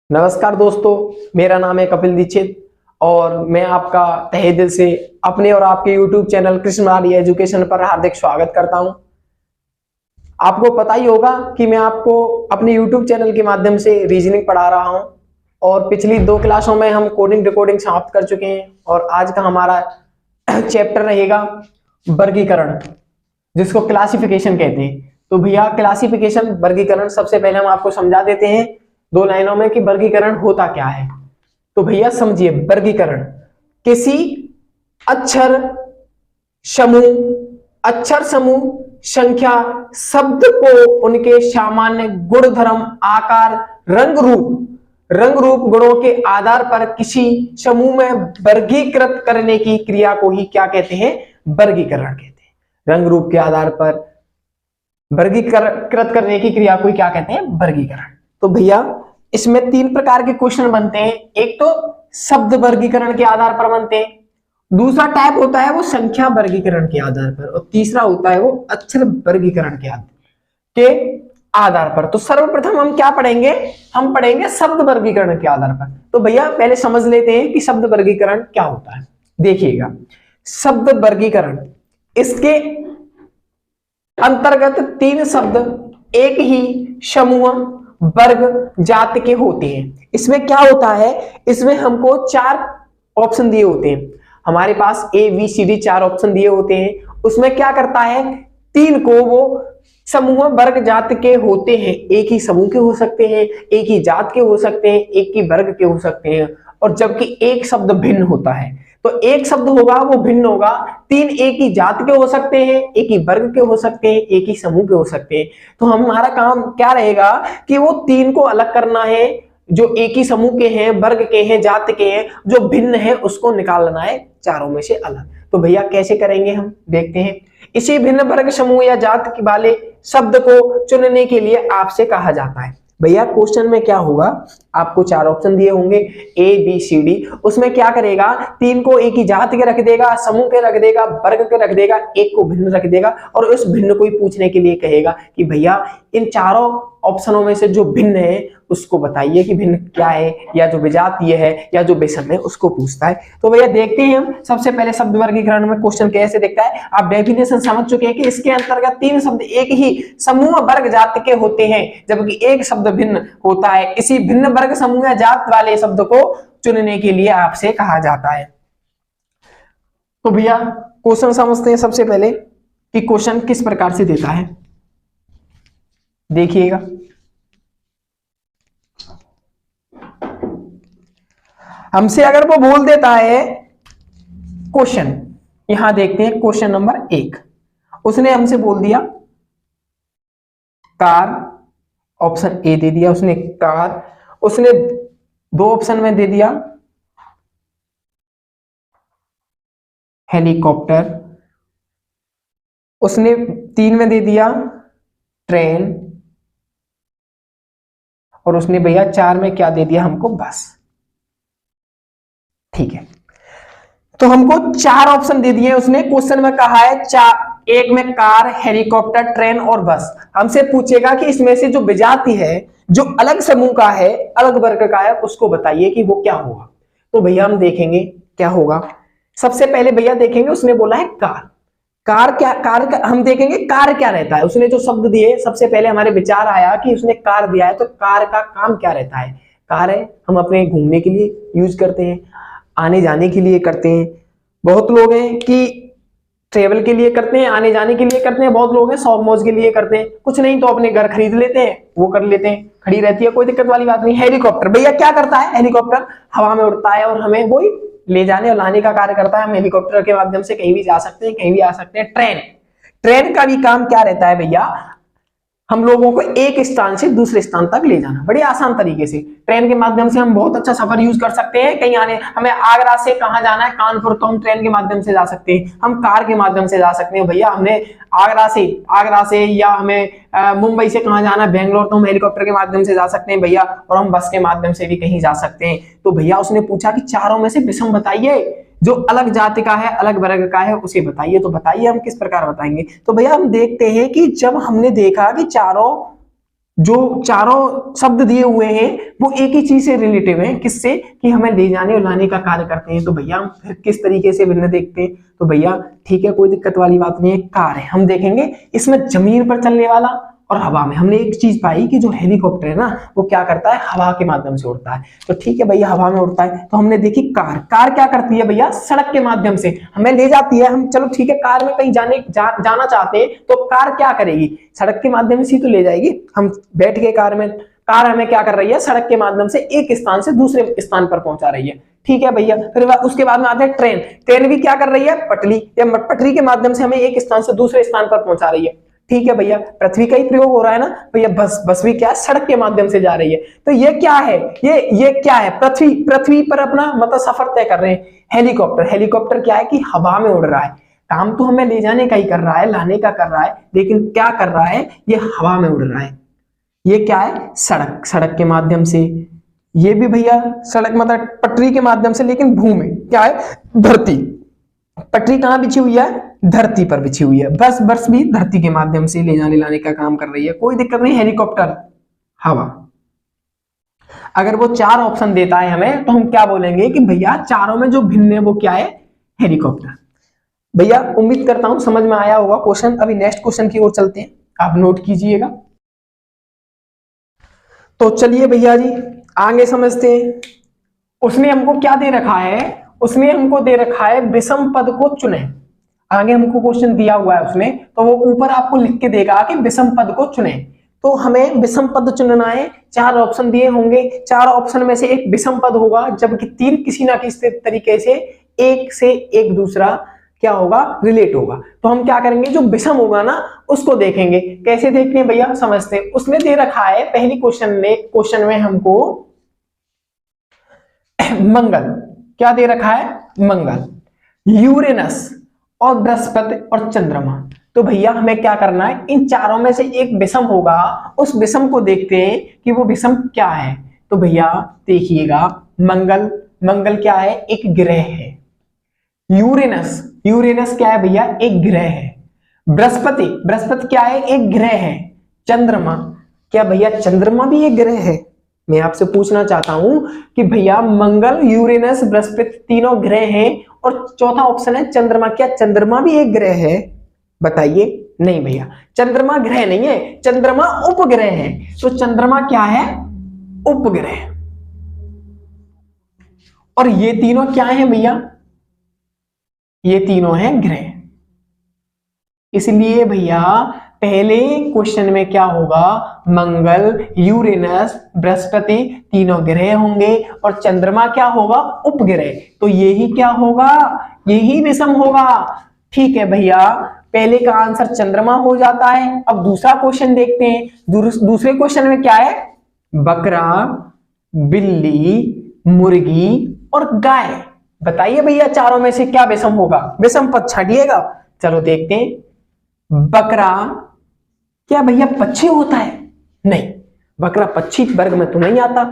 नमस्कार दोस्तों, मेरा नाम है कपिल दीक्षित और मैं आपका तहे दिल से अपने और आपके YouTube चैनल कृष्णमारी एजुकेशन पर हार्दिक स्वागत करता हूं। आपको पता ही होगा कि मैं आपको अपने YouTube चैनल के माध्यम से रीजनिंग पढ़ा रहा हूं और पिछली 2 क्लासों में हम कोडिंग डिकोडिंग समाप्त कर चुके हैं और आज का हमारा चैप्टर रहेगा वर्गीकरण, जिसको क्लासिफिकेशन कहते हैं। तो भैया क्लासिफिकेशन वर्गीकरण सबसे पहले हम आपको समझा देते हैं 2 लाइनों में कि वर्गीकरण होता क्या है। तो भैया समझिए, वर्गीकरण किसी अक्षर समूह संख्या शब्द को उनके सामान्य गुण धर्म आकार रंग रूप गुणों के आधार पर किसी समूह में वर्गीकृत करने की क्रिया को ही क्या कहते हैं? वर्गीकरण कहते हैं। रंग रूप के आधार पर वर्गीकृत करने की क्रिया को क्या कहते हैं? वर्गीकरण। तो भैया इसमें 3 प्रकार के क्वेश्चन बनते हैं। एक तो शब्द वर्गीकरण के आधार पर बनते हैं, दूसरा टाइप होता है वो संख्या वर्गीकरण के आधार पर, और तीसरा होता है वो अक्षर वर्गीकरण के आधार पर। तो सर्वप्रथम हम क्या पढ़ेंगे? हम पढ़ेंगे शब्द वर्गीकरण के आधार पर। तो भैया पहले समझ लेते हैं कि शब्द वर्गीकरण क्या होता है। देखिएगा, शब्द वर्गीकरण, इसके अंतर्गत 3 शब्द एक ही समूह वर्ग जात के होते हैं। इसमें क्या होता है? इसमें हमको 4 ऑप्शन दिए होते हैं। हमारे पास A B C D 4 option दिए होते हैं। उसमें क्या करता है, 3 को वो समूह वर्ग जात के होते हैं। एक ही समूह के हो सकते हैं, एक ही जात के हो सकते हैं, एक ही वर्ग के हो सकते हैं। और जबकि एक शब्द भिन्न होता है, तो एक शब्द होगा वो भिन्न होगा। 3 एक ही जात के हो सकते हैं, एक ही वर्ग के हो सकते हैं, एक ही समूह के हो सकते हैं। तो हमारा काम क्या रहेगा कि वो 3 को अलग करना है, जो एक ही समूह के हैं, वर्ग के हैं, जात के हैं। जो भिन्न है उसको निकालना है चारों में से अलग। तो भैया कैसे करेंगे हम देखते हैं। इसी भिन्न वर्ग समूह या जात वाले शब्द को चुनने के लिए आपसे कहा जाता है। भैया क्वेश्चन में क्या होगा, आपको 4 ऑप्शन दिए होंगे ए बी सी डी। उसमें क्या करेगा, 3 को एक ही जात के रख देगा, समूह के रख देगा, वर्ग के रख देगा, एक को भिन्न रख देगा और उस भिन्न को ही पूछने के लिए कहेगा कि भैया इन चारों ऑप्शनों में से जो भिन्न है उसको बताइए कि भिन्न क्या है, या जो विजातीय है या जो विषम है उसको पूछता है। तो भैया देखते हैं हम सबसे पहले शब्द वर्गीकरण में क्वेश्चन कैसे दिखता है। आप डेफिनेशन समझ चुके हैं कि इसके अंतर्गत 3 शब्द एक ही समूह वर्ग जात के होते हैं, जबकि एक शब्द भिन्न होता है। इसी भिन्न वर्ग समूह या जात वाले शब्द को चुनने के लिए आपसे कहा जाता है। तो भैया क्वेश्चन समझते हैं सबसे पहले कि क्वेश्चन किस प्रकार से देता है। देखिएगा, हमसे अगर वो बोल देता है क्वेश्चन, यहां देखते हैं क्वेश्चन नंबर 1। उसने हमसे बोल दिया कार, ऑप्शन ए दे दिया उसने कार। उसने 2 ऑप्शन में दे दिया हेलीकॉप्टर। उसने 3 में दे दिया ट्रेन। और उसने भैया 4 में क्या दे दिया हमको? बस। ठीक है, तो हमको 4 ऑप्शन दे दिए उसने। क्वेश्चन में कहा है 1 में कार, हेलीकॉप्टर, ट्रेन और बस। हमसे पूछेगा कि इसमें से जो विजाति है, जो अलग समूह का है, अलग वर्ग का है, उसको बताइए कि वो क्या होगा। तो भैया हम देखेंगे क्या होगा। सबसे पहले भैया देखेंगे, उसने बोला है कार। हम देखेंगे कार क्या रहता है। उसने जो शब्द दिए, सबसे पहले हमारे विचार आया कि उसने कार दिया है, तो कार का काम क्या रहता है? कार है हम अपने घूमने के लिए यूज करते हैं, आने जाने के लिए करते हैं। बहुत लोग हैं कि ट्रेवल के लिए करते हैं, आने जाने के लिए करते हैं। बहुत लोग हैं शौक मौज के लिए करते हैं। कुछ नहीं तो अपने घर खरीद लेते हैं, वो कर लेते हैं, खड़ी रहती है, कोई दिक्कत वाली बात नहीं। हेलीकॉप्टर भैया क्या करता है? हेलीकॉप्टर हवा में उड़ता है और हमें वही ले जाने और लाने का कार्य करता है। हम हेलीकॉप्टर के माध्यम से कहीं भी जा सकते हैं, कहीं भी आ सकते हैं। ट्रेन का भी काम क्या रहता है भैया? हम लोगों को एक स्थान से दूसरे स्थान तक ले जाना, बड़ी आसान तरीके से। ट्रेन के माध्यम से हम बहुत अच्छा सफर यूज कर सकते हैं। कहीं आने, हमें आगरा से कहां जाना है, कानपुर, तो हम ट्रेन के माध्यम से जा सकते हैं। हम कार के माध्यम से जा सकते हैं। भैया हमने आगरा से या हमें मुंबई से कहां जाना है, बेंगलोर, तो हम हेलीकॉप्टर के माध्यम से जा सकते हैं भैया। और हम बस के माध्यम से भी कहीं जा सकते हैं। तो भैया उसने पूछा कि चारों में से विषम बताइए, जो अलग जाति का है, अलग वर्ग का है, उसे बताइए। तो बताइए हम किस प्रकार बताएंगे। तो भैया हम देखते हैं कि जब हमने देखा कि चारों जो चारों शब्द दिए हुए हैं वो एक ही चीज से रिलेटिव हैं, किससे, कि हमें ले जाने और लाने का कार्य करते हैं। तो भैया हम फिर किस तरीके से भिन्न देखते हैं, तो भैया ठीक है, कोई दिक्कत वाली बात नहीं है, कार है। हम देखेंगे इसमें जमीन पर चलने वाला और हवा में। हमने एक चीज पाई कि जो हेलीकॉप्टर है ना वो क्या करता है, हवा के माध्यम से उड़ता है। तो ठीक है भैया, हवा में उड़ता है। तो हमने देखी कार, कार क्या करती है भैया, सड़क के माध्यम से हमें ले जाती है। हम चलो ठीक है, कार में कहीं जाना चाहते हैं तो कार क्या करेगी, सड़क के माध्यम से ही तो ले जाएगी। हम बैठ के कार में, कार हमें क्या कर रही है, सड़क के माध्यम से एक स्थान से दूसरे स्थान पर पहुंचा रही है। ठीक है भैया, फिर उसके बाद में आते हैं ट्रेन। ट्रेन भी क्या कर रही है, पटरी या पटरी के माध्यम से हमें एक स्थान से दूसरे स्थान पर पहुंचा रही है। ठीक है भैया, पृथ्वी का ही प्रयोग हो रहा है ना भैया। बस भी क्या है, सड़क के माध्यम से जा रही है। तो ये क्या है, ये क्या है, पृथ्वी पर अपना मतलब सफर तय कर रहे हैं। हेलीकॉप्टर, हेलीकॉप्टर क्या है कि हवा में उड़ रहा है, काम तो हमें ले जाने का ही कर रहा है, लाने का कर रहा है, लेकिन क्या कर रहा है, ये हवा में उड़ रहा है। ये क्या है, सड़क, सड़क के माध्यम से। ये भी भैया सड़क मतलब पटरी के माध्यम से, लेकिन भूमि क्या है, धरती। पटरी कहां बिछी हुई है, धरती पर बिछी हुई है। बस भी धरती के माध्यम से ले जाने लाने का काम कर रही है, कोई दिक्कत नहीं। हेलीकॉप्टर, हवा। अगर वो चार ऑप्शन देता है हमें तो हम क्या बोलेंगे कि भैया चारों में जो भिन्न है वो क्या है, हेलीकॉप्टर। भैया उम्मीद करता हूं समझ में आया होगा क्वेश्चन। अभी नेक्स्ट क्वेश्चन की ओर चलते हैं, आप नोट कीजिएगा। तो चलिए भैया जी आगे समझते हैं। उसने हमको क्या दे रखा है, उसने हमको दे रखा है विषम पद को चुने। आगे हमको क्वेश्चन दिया हुआ है उसने, तो वो ऊपर आपको लिख के देगा कि विषम पद को चुने। तो हमें विषम पद चुनना है। चार ऑप्शन दिए होंगे, चार ऑप्शन में से एक विषम पद होगा, जबकि तीन किसी ना किसी तरीके से एक से एक दूसरा क्या होगा, रिलेट होगा। तो हम क्या करेंगे, जो विषम होगा ना उसको देखेंगे। कैसे देखते हैं भैया, समझते हैं। उसने दे रखा है पहली क्वेश्चन में हमको मंगल, क्या दे रखा है, मंगल, यूरेनस और बृहस्पति और चंद्रमा। तो भैया हमें क्या करना है, इन चारों में से एक विषम होगा, उस विषम को देखते हैं कि वो विषम क्या है। तो भैया देखिएगा, मंगल, मंगल क्या है, एक ग्रह है। यूरेनस, यूरेनस क्या है भैया, एक ग्रह है। बृहस्पति, बृहस्पति क्या है, एक ग्रह है। चंद्रमा, क्या भैया चंद्रमा भी एक ग्रह है। मैं आपसे पूछना चाहता हूं कि भैया मंगल, यूरेनस, बृहस्पति तीनों ग्रह हैं और चौथा ऑप्शन है चंद्रमा, क्या चंद्रमा भी एक ग्रह है, बताइए। नहीं भैया, चंद्रमा ग्रह नहीं है, चंद्रमा उपग्रह है। तो चंद्रमा क्या है, उपग्रह। और ये तीनों क्या है भैया, ये तीनों हैं ग्रह। इसलिए भैया पहले क्वेश्चन में क्या होगा, मंगल, यूरेनस, बृहस्पति तीनों ग्रह होंगे और चंद्रमा क्या होगा, उपग्रह। तो यही क्या होगा, यही विषम होगा। ठीक है भैया, पहले का आंसर चंद्रमा हो जाता है। अब दूसरा क्वेश्चन देखते हैं। दूसरे क्वेश्चन में क्या है, बकरा, बिल्ली, मुर्गी और गाय। बताइए भैया चारों में से क्या विषम होगा, विषम पद छाटिएगा। चलो देखते हैं। बकरा क्या भैया पक्षी होता है, नहीं, बकरा पक्षी वर्ग में तो नहीं आता।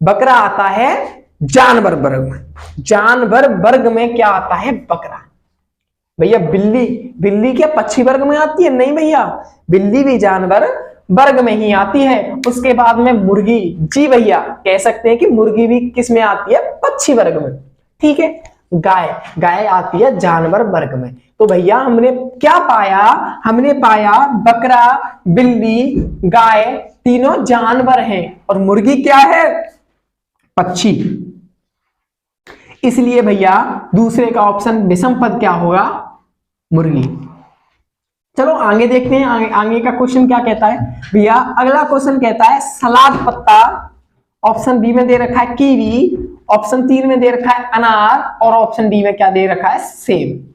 बकरा आता है जानवर वर्ग में। जानवर वर्ग में क्या आता है, बकरा। भैया बिल्ली, बिल्ली क्या पक्षी वर्ग में आती है, नहीं भैया, बिल्ली भी जानवर वर्ग में ही आती है। उसके बाद में मुर्गी, जी भैया कह सकते हैं कि मुर्गी भी किस में आती है, पक्षी वर्ग में। ठीक है, गाय, गाय आती है जानवर वर्ग में। तो भैया हमने क्या पाया, हमने पाया बकरा, बिल्ली, गाय तीनों जानवर हैं और मुर्गी क्या है, पक्षी। इसलिए भैया दूसरे का ऑप्शन विषम पद क्या होगा, मुर्गी। चलो आगे देखते हैं, आगे का क्वेश्चन क्या कहता है भैया। अगला क्वेश्चन कहता है सलाद पत्ता। ऑप्शन बी में दे रखा है कीवी, ऑप्शन 3 में दे रखा है अनार और ऑप्शन डी में क्या दे रखा है, सेब।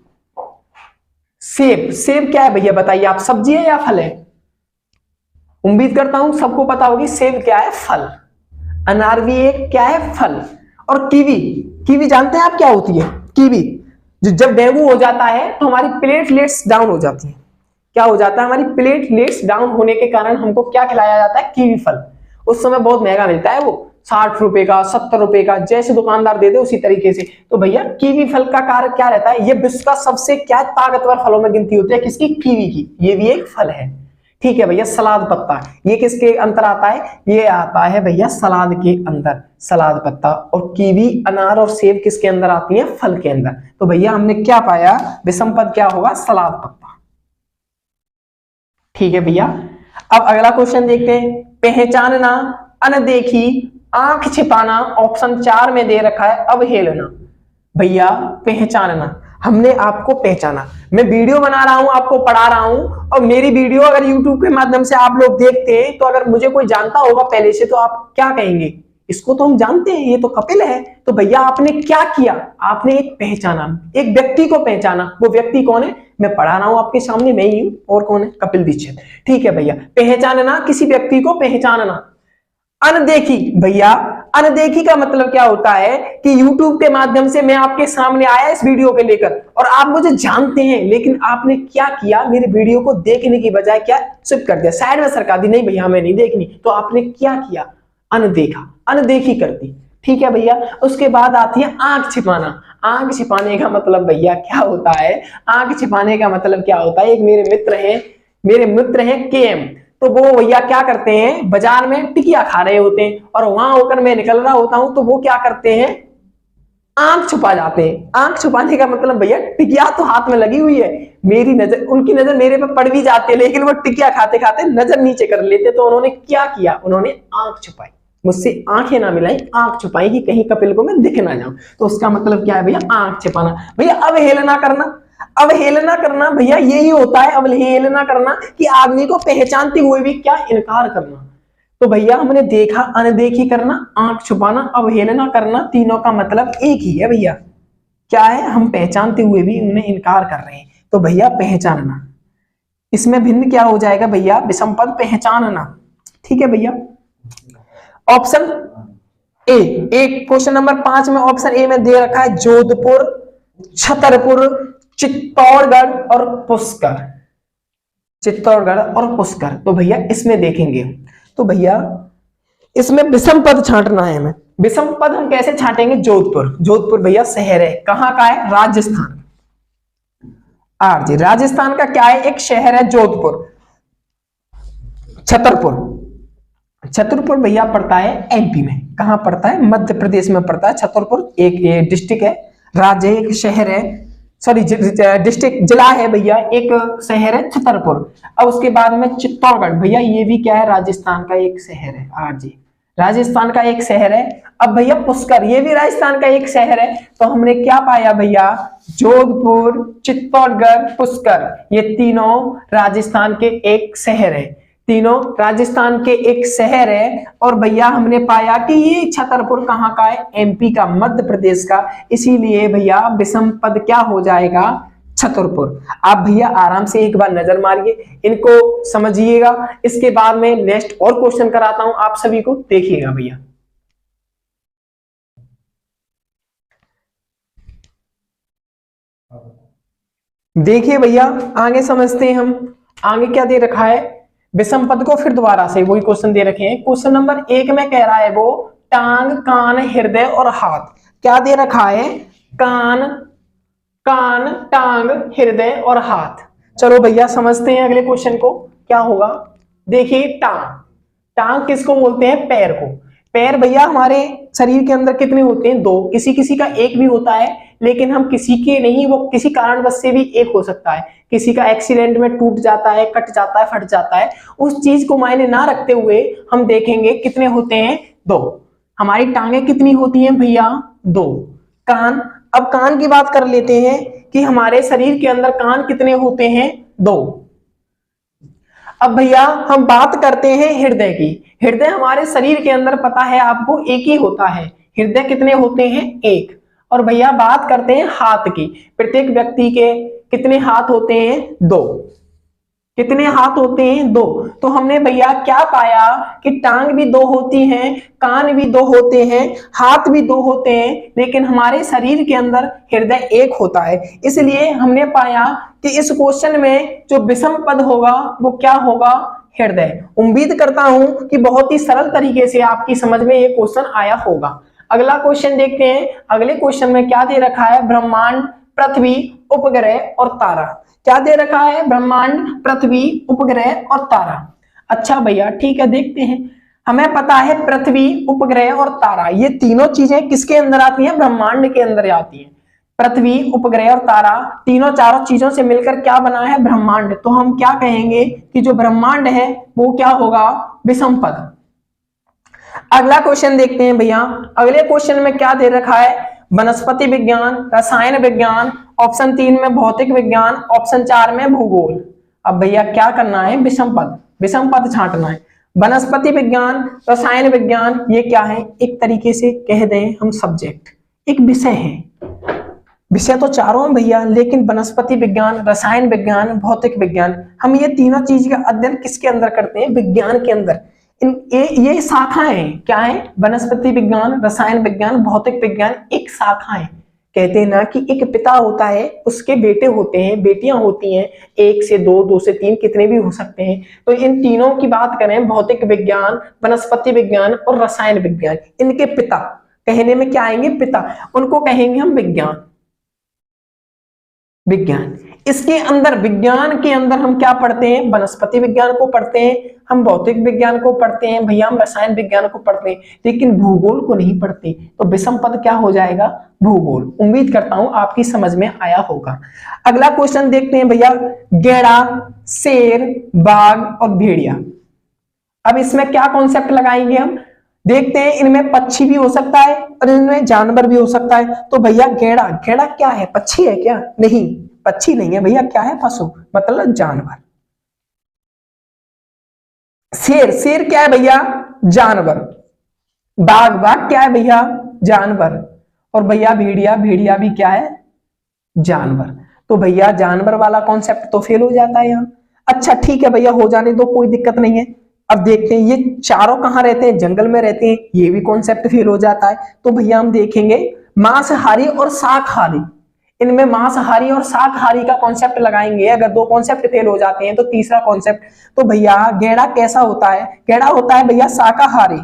सेब, सेब क्या है भैया बताइए आप, सब्जी है या फल है। उम्मीद करता हूं सबको पता होगी सेब क्या है, फल। अनार भी एक क्या है, फल। और कीवी, कीवी जानते हैं आप क्या होती है, कीवी जब डेंगू हो जाता है तो हमारी प्लेटलेट्स डाउन हो जाती है। क्या हो जाता है, हमारी प्लेटलेट्स डाउन होने के कारण हमको क्या खिलाया जाता है, कीवी फल। उस समय बहुत महंगा मिलता है वो, 60 रुपए का, 70 रुपए का, जैसे दुकानदार दे दे उसी तरीके से। तो भैया कीवी फल का कार्य क्या रहता है, ये विश्व का सबसे क्या ताकतवर फलों में गिनती होती है, किसकी, कीवी की। ये भी एक फल है। ठीक है भैया, सलाद पत्ता ये किसके अंतर आता है? ये आता है भैया सलाद के अंदर, सलाद पत्ता। और कीवी, अनार और सेब किसके अंदर आती है? फल के अंदर। तो भैया हमने क्या पाया? विषम पद क्या होगा? सलाद पत्ता। ठीक है भैया, अब अगला क्वेश्चन देखते हैं। पहचानना, अनदेखी, आंख छिपाना, ऑप्शन 4 में दे रखा है अवहेलना। भैया पहचानना, हमने आपको पहचाना, मैं वीडियो बना रहा हूं, आपको पढ़ा रहा हूं, और मेरी वीडियो अगर YouTube के माध्यम से आप लोग देखते हैं तो अगर मुझे कोई जानता होगा पहले से तो आप क्या कहेंगे? इसको तो हम जानते हैं, ये तो कपिल है। तो भैया आपने क्या किया? आपने एक पहचाना, एक व्यक्ति को पहचाना। वो व्यक्ति कौन है? मैं पढ़ा रहा हूं आपके सामने, मैं ही हूं। और कौन है? कपिल दीक्षित। ठीक है भैया, पहचानना, किसी व्यक्ति को पहचानना। अनदेखी, भैया अनदेखी का मतलब क्या होता है कि YouTube के माध्यम से मैं आपके सामने आया इस वीडियो के लेकर और आप मुझे जानते हैं, लेकिन आपने क्या किया? मेरे वीडियो को देखने की बजाय क्या स्विप कर दिया, साइड में सरका दी, नहीं भैया हमें नहीं देखनी। तो आपने क्या किया? अनदेखा, अनदेखी कर दी। ठीक है भैया, उसके बाद आती है आंख छिपाना। आंख छिपाने का मतलब भैया क्या होता है? आंख छिपाने का मतलब क्या होता है? एक मेरे मित्र हैं KM, तो वो भैया क्या करते हैं? बाजार में टिकिया खा रहे होते हैं और वहां होकर मैं निकल रहा होता हूं, तो वो क्या करते हैं? आंख छुपा जाते हैं। आंख छुपाने का मतलब भैया टिकिया तो हाथ में लगी हुई है, मेरी नजर, उनकी नजर मेरे पे पड़ भी जाती है, लेकिन वो टिकिया खाते खाते नजर नीचे कर लेते। तो उन्होंने क्या किया? उन्होंने आंख छुपाई, मुझसे आंखें ना मिलाई, आंख छुपाई कि कहीं कपिल को मैं दिख ना जाऊं। तो उसका मतलब क्या है भैया? आंख छिपाना। भैया अवहेलना करना, अवहेलना करना भैया यही होता है, अवहेलना करना कि आदमी को पहचानते हुए भी क्या इनकार करना। तो भैया हमने देखा, अनदेखी करना, आंख छुपाना, अवहेलना करना, तीनों का मतलब एक ही है भैया। क्या है? हम पहचानते हुए भी उन्हें इनकार कर रहे हैं। तो भैया पहचानना, इसमें भिन्न क्या हो जाएगा भैया? विषम पद पहचानना। ठीक है भैया, ऑप्शन ए, एक क्वेश्चन नंबर 5 में ऑप्शन ए में दे रखा है जोधपुर, छतरपुर, चित्तौड़गढ़ और पुष्कर। चित्तौड़गढ़ और पुष्कर। तो भैया इसमें देखेंगे, तो भैया इसमें विषम पद छांटना है हमें। विषम पद हम कैसे छांटेंगे? जोधपुर, जोधपुर भैया शहर है, कहां का है? राजस्थान। जी, राजस्थान का क्या है? एक शहर है जोधपुर। छतरपुर, छतरपुर भैया पड़ता है MP में। कहां पड़ता है? मध्य प्रदेश में पड़ता है छतरपुर। एक डिस्ट्रिक्ट है, राज्य एक शहर है, सॉरी डिस्ट्रिक्ट, जिला है भैया, एक शहर है छतरपुर। अब उसके बाद में चित्तौड़गढ़, भैया ये भी क्या है? राजस्थान का एक शहर है। जी, राजस्थान का एक शहर है। अब भैया पुष्कर, ये भी राजस्थान का एक शहर है। तो हमने क्या पाया भैया? जोधपुर, चित्तौड़गढ़, पुष्कर, ये तीनों राजस्थान के एक शहर है, तीनों राजस्थान के एक शहर है। और भैया हमने पाया कि ये छतरपुर कहां का है? MP का, मध्य प्रदेश का। इसीलिए भैया विषम पद क्या हो जाएगा? छतरपुर। आप भैया आराम से एक बार नजर मारिए, इनको समझिएगा। इसके बाद में नेक्स्ट और क्वेश्चन कराता हूं आप सभी को, देखिएगा भैया। देखिए भैया आगे समझते हैं हम। आगे क्या दे रखा है? विषम पद को फिर दोबारा से वही क्वेश्चन दे रखे हैं। क्वेश्चन नंबर 1 में कह रहा है वो टांग, कान, हृदय और हाथ। क्या दे रखा है? कान, कान, टांग, हृदय और हाथ। चलो भैया समझते हैं अगले क्वेश्चन को क्या होगा। देखिए टांग, टांग किसको बोलते हैं? पैर को। पैर भैया हमारे शरीर के अंदर कितने होते हैं? 2। किसी किसी का एक भी होता है, लेकिन हम किसी के नहीं, वो किसी कारणवश से भी एक हो सकता है। किसी का एक्सीडेंट में टूट जाता है, कट जाता है, फट जाता है। उस चीज को मायने ना रखते हुए हम देखेंगे कितने होते हैं? 2। हमारी टांगे कितनी होती हैं भैया? 2। कान, अब कान की बात कर लेते हैं कि हमारे शरीर के अंदर कान कितने होते हैं? 2। अब भैया हम बात करते हैं हृदय की। हृदय हमारे शरीर के अंदर पता है आपको एक ही होता है। हृदय कितने होते हैं? 1। और भैया बात करते हैं हाथ की। प्रत्येक व्यक्ति के कितने हाथ होते हैं? 2। कितने हाथ होते हैं? 2। तो हमने भैया क्या पाया कि टांग भी 2 होती हैं, कान भी 2 होते हैं, हाथ भी 2 होते हैं, लेकिन हमारे शरीर के अंदर हृदय 1 होता है। इसलिए हमने पाया कि इस क्वेश्चन में जो विषम पद होगा वो क्या होगा? हृदय। उम्मीद करता हूं कि बहुत ही सरल तरीके से आपकी समझ में ये क्वेश्चन आया होगा। अगला क्वेश्चन देखते हैं। अगले क्वेश्चन में क्या दे रखा है? ब्रह्मांड, पृथ्वी, उपग्रह और तारा। क्या दे रखा है? ब्रह्मांड, पृथ्वी, उपग्रह और तारा। अच्छा भैया ठीक है, देखते हैं। हमें पता है पृथ्वी, उपग्रह और तारा, ये तीनों चीजें किसके अंदर आती हैं? ब्रह्मांड के अंदर आती हैं। पृथ्वी, उपग्रह और तारा, तीनों चारों चीजों से मिलकर क्या बना है? ब्रह्मांड। तो हम क्या कहेंगे कि जो ब्रह्मांड है वो क्या होगा? विषम पद। अगला क्वेश्चन देखते हैं भैया। अगले क्वेश्चन में क्या दे रखा है? वनस्पति विज्ञान, रसायन विज्ञान, ऑप्शन 3 में भौतिक विज्ञान, ऑप्शन 4 में भूगोल। अब भैया क्या करना है? विषम पद, विषम पद छांटना है। वनस्पति विज्ञान, रसायन विज्ञान, ये क्या है? एक तरीके से कह दें हम सब्जेक्ट, एक विषय है। विषय तो चारों हैं भैया, लेकिन वनस्पति विज्ञान, रसायन विज्ञान, भौतिक विज्ञान, हम ये तीनों चीज का अध्ययन किसके अंदर करते हैं? विज्ञान के अंदर। ये शाखाएं क्या है? वनस्पति विज्ञान, रसायन विज्ञान, भौतिक विज्ञान एक शाखा है। कहते हैं ना कि एक पिता होता है, उसके बेटे होते हैं, बेटियां होती हैं, 1 से 2, 2 से 3, कितने भी हो सकते हैं। तो इन तीनों की बात करें, भौतिक विज्ञान, वनस्पति विज्ञान और रसायन विज्ञान, इनके पिता कहने में क्या आएंगे? पिता, उनको कहेंगे हम विज्ञान। विज्ञान, इसके अंदर, विज्ञान के अंदर हम क्या पढ़ते हैं? वनस्पति विज्ञान को पढ़ते हैं, हम भौतिक विज्ञान को पढ़ते हैं, भैया हम रसायन विज्ञान को पढ़ते हैं, लेकिन भूगोल को नहीं पढ़ते। तो विषम पद क्या हो जाएगा? भूगोल। उम्मीद करता हूं आपकी समझ में आया होगा। अगला क्वेश्चन देखते हैं भैया। गैंडा, शेर, बाघ और भेड़िया। अब इसमें क्या कॉन्सेप्ट लगाएंगे हम? देखते हैं। इनमें पक्षी भी हो सकता है और इनमें जानवर भी हो सकता है। तो भैया गैंडा, गैंडा क्या है? पक्षी है क्या? नहीं, पक्षी नहीं है भैया। क्या है? पशु, मतलब जानवर। शेर, शेर क्या है भैया? जानवर। बाघ, बाघ क्या है भैया? जानवर। और भैया भेड़िया, भेड़िया भी क्या है? जानवर। तो भैया जानवर वाला कॉन्सेप्ट तो फेल हो जाता है यहाँ। अच्छा ठीक है भैया, हो जाने दो, कोई दिक्कत नहीं है। अब देखते हैं, ये चारों कहां रहते हैं? जंगल में रहते हैं, ये भी कॉन्सेप्ट फेल हो जाता है। तो भैया हम देखेंगे मांसाहारी और शाकाहारी, इनमें मांसाहारी और शाकाहारी का कॉन्सेप्ट लगाएंगे। अगर 2 कॉन्सेप्ट फेल हो जाते हैं तो तीसरा कॉन्सेप्ट। तो भैया गैंडा कैसा होता है? गैंडा होता है भैया शाकाहारी,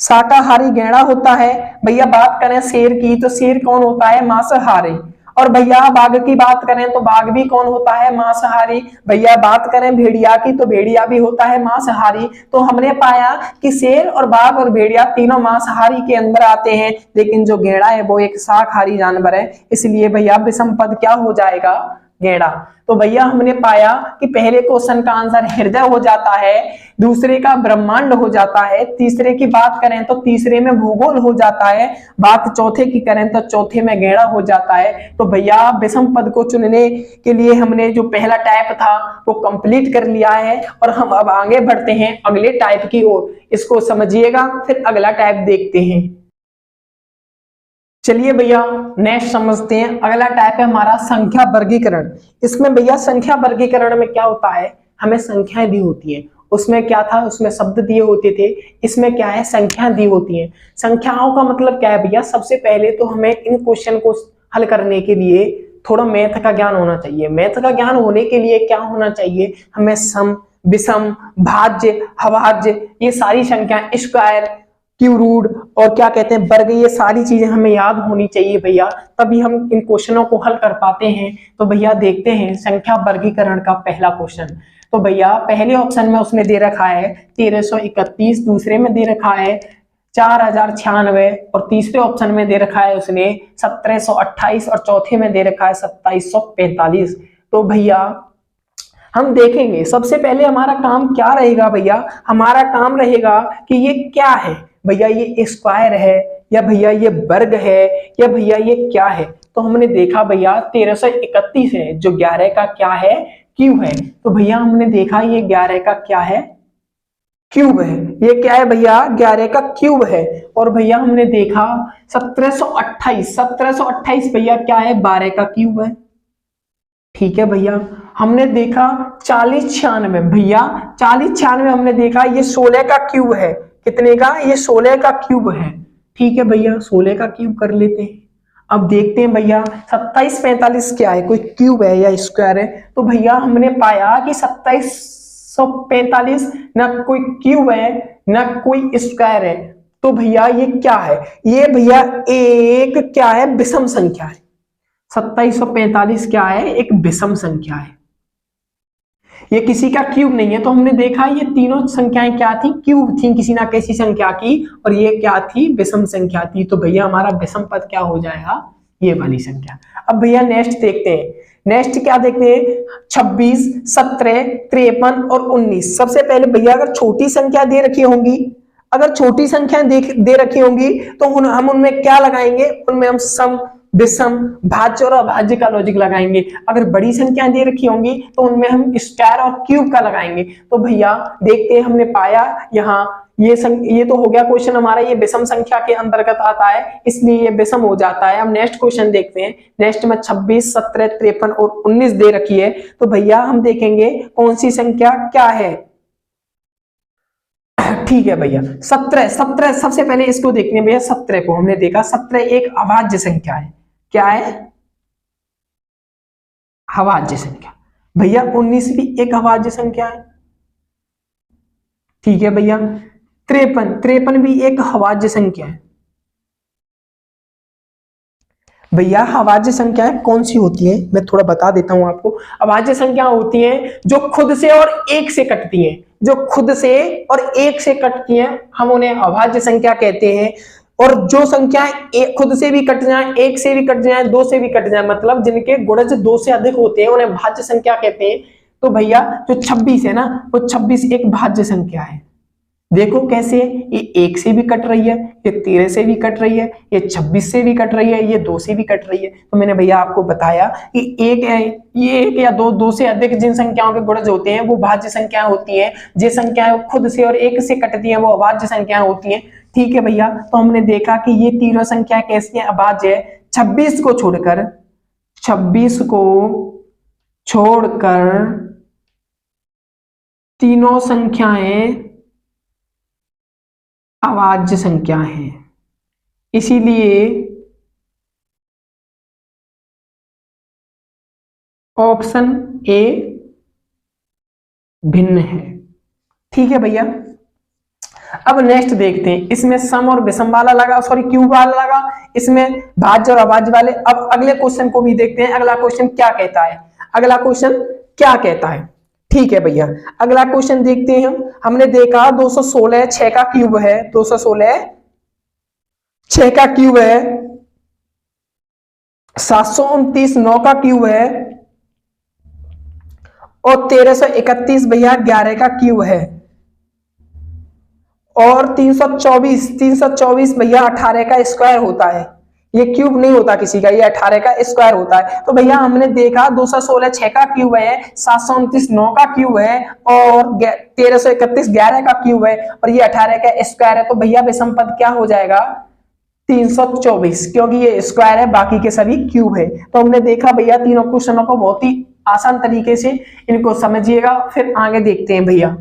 शाकाहारी गैंडा होता है। भैया बात करें शेर की, तो शेर कौन होता है? मांसाहारी। और भैया बाघ की बात करें तो बाघ भी कौन होता है? मांसाहारी। भैया बात करें भेड़िया की, तो भेड़िया भी होता है मांसाहारी। तो हमने पाया कि शेर और बाघ और भेड़िया तीनों मांसाहारी के अंदर आते हैं, लेकिन जो गैंडा है वो एक शाकाहारी जानवर है। इसलिए भैया विषम पद क्या हो जाएगा? गैंडा। तो भैया हमने पाया कि पहले क्वेश्चन का आंसर हृदय हो जाता है, दूसरे का ब्रह्मांड हो जाता है, तीसरे की बात करें तो तीसरे में भूगोल हो जाता है, बात चौथे की करें तो चौथे में गैंडा हो जाता है। तो भैया विषम पद को चुनने के लिए हमने जो पहला टाइप था वो कंप्लीट कर लिया है, और हम अब आगे बढ़ते हैं अगले टाइप की ओर। इसको समझिएगा, फिर अगला टाइप देखते हैं। चलिए भैया नेक्स्ट समझते हैं। अगला टाइप है हमारा संख्या वर्गीकरण। इसमें भैया संख्या वर्गीकरण में क्या होता है? हमें संख्याएं दी होती है, उसमें क्या था? उसमें शब्द दिए होते थे, इसमें क्या है? संख्या दी होती है। संख्याओं का मतलब क्या है भैया? सबसे पहले तो हमें इन क्वेश्चन को हल करने के लिए थोड़ा मैथ का ज्ञान होना चाहिए। मैथ का ज्ञान होने के लिए क्या होना चाहिए? हमें सम, विषम, भाज्य, अभाज्य, ये सारी संख्या, स्क्वायर, क्यूब रूट और क्या कहते हैं वर्ग, ये सारी चीजें हमें याद होनी चाहिए भैया, तभी हम इन क्वेश्चनों को हल कर पाते हैं। तो भैया देखते हैं संख्या वर्गीकरण का पहला क्वेश्चन। तो भैया पहले ऑप्शन में उसने दे रखा है 1331, दूसरे में दे रखा है 4096 और तीसरे ऑप्शन में दे रखा है उसने 1728 और चौथे में दे रखा है 2745। तो भैया हम देखेंगे सबसे पहले हमारा काम क्या रहेगा भैया? हमारा काम रहेगा कि ये क्या है भैया, ये स्क्वायर है या भैया ये वर्ग है या भैया ये क्या है? तो हमने देखा भैया 1331 है जो 11 का क्या है? क्यूब है। तो भैया हमने देखा ये 11 का क्या है? क्यूब है। ये क्या है भैया? 11 का क्यूब है। और भैया हमने देखा 1728 भैया क्या है? 12 का क्यूब है। ठीक है भैया। हमने देखा 4096 भैया 4096 हमने देखा ये 16 का क्यूब है। कितने का? ये 16 का क्यूब है। ठीक है भैया 16 का क्यूब कर लेते हैं। अब देखते हैं भैया 2745 क्या है? कोई क्यूब है या स्क्वायर है? तो भैया हमने पाया कि 2745 ना कोई क्यूब है ना कोई स्क्वायर है। तो भैया ये क्या है? ये भैया एक क्या है? विषम संख्या है। 2745 क्या है, एक विषम संख्या है, ये किसी का क्यूब नहीं है। तो हमने देखा ये तीनों संख्याएं क्या थी, क्यूब थी किसी ना किसी संख्या की, और ये क्या थी, विषम संख्या थी। तो भैया हमारा विषम पद क्या हो जाएगा, ये वाली संख्या। अब भैया नेक्स्ट देखते हैं, नेक्स्ट क्या देखते हैं, 26, 17, 53 और 19। सबसे पहले भैया अगर छोटी संख्या दे रखी होंगी, अगर छोटी संख्या दे रखी होंगी तो हम उनमें क्या लगाएंगे, उनमें हम सम, विषम, भाज्य और अभाज्य का लॉजिक लगाएंगे। अगर बड़ी संख्या दे रखी होंगी तो उनमें हम स्क्वायर और क्यूब का लगाएंगे। तो भैया देखते हैं, हमने पाया यहाँ ये तो हो गया क्वेश्चन हमारा, ये विषम संख्या के अंतर्गत आता है, इसलिए ये विषम हो जाता है। अब नेक्स्ट क्वेश्चन देखते हैं, नेक्स्ट में 26, 17, 53 और 19 दे रखी है। तो भैया हम देखेंगे कौन सी संख्या क्या है। ठीक है भैया, 17 सबसे पहले इसको देखते हैं भैया। 17 को हमने देखा, 17 एक अभाज्य संख्या है, क्या है, अभाज्य संख्या। भैया 19 भी एक अभाज्य संख्या है, ठीक है भैया। 53 भी एक अभाज्य संख्या है। भैया अभाज्य संख्याएं कौन सी होती है, मैं थोड़ा बता देता हूं आपको। अभाज्य संख्या होती हैं जो खुद से और एक से कटती हैं, जो खुद से और एक से कटती हैं, हम उन्हें अभाज्य संख्या कहते हैं। और जो संख्याएं खुद से भी कट जाएं, एक से भी कट जाएं, दो से भी कट जाएं, मतलब जिनके गुणज 2 से अधिक होते हैं, उन्हें भाज्य संख्या कहते हैं। तो भैया जो 26 है ना, वो 26 एक भाज्य संख्या है। देखो कैसे, ये 1 से भी कट रही है, ये 13 से भी कट रही है, ये 26 से भी कट रही है, ये 2 से भी कट रही है। तो मैंने भैया आपको बताया कि ये एक या दो से अधिक जिन संख्याओं के गुणज होते हैं वो भाज्य संख्याएं होती हैं। जो संख्याएं खुद से और एक से कटती हैं वो अभाज्य संख्याएं होती हैं। ठीक है भैया, तो हमने देखा कि ये तीनों संख्या कैसी है, अभाज्य है। 26 को छोड़कर तीनों संख्याएं अभाज्य संख्या है, इसीलिए ऑप्शन ए भिन्न है। ठीक है भैया, अब नेक्स्ट देखते हैं, इसमें सम और विषम वाला लगा, सॉरी क्यूब वाला लगा, इसमें भाज्य और अभाज्य वाले। अब अगले क्वेश्चन को भी देखते हैं, अगला क्वेश्चन क्या कहता है, अगला क्वेश्चन क्या कहता है। ठीक है भैया, अगला क्वेश्चन देखते हैं हमने देखा 216 6 का क्यूब है, 216 6 का क्यूब है, 729 9 का क्यूब है, और 1331 भैया 11 का क्यूब है, और 324 भैया 18 का स्क्वायर होता है। ये क्यूब नहीं होता किसी का, ये 18 का स्क्वायर होता है। तो भैया हमने देखा 216 6 का क्यूब है, 729 9 का क्यूब है, और 1331 11 का क्यूब है, और ये 18 का स्क्वायर है। तो भैया विषम पद क्या हो जाएगा, 324, क्योंकि ये स्क्वायर है, बाकी के सभी क्यूब है। तो हमने देखा भैया तीनों क्वेश्चनों को बहुत ही आसान तरीके से इनको समझिएगा, फिर आगे देखते हैं भैया।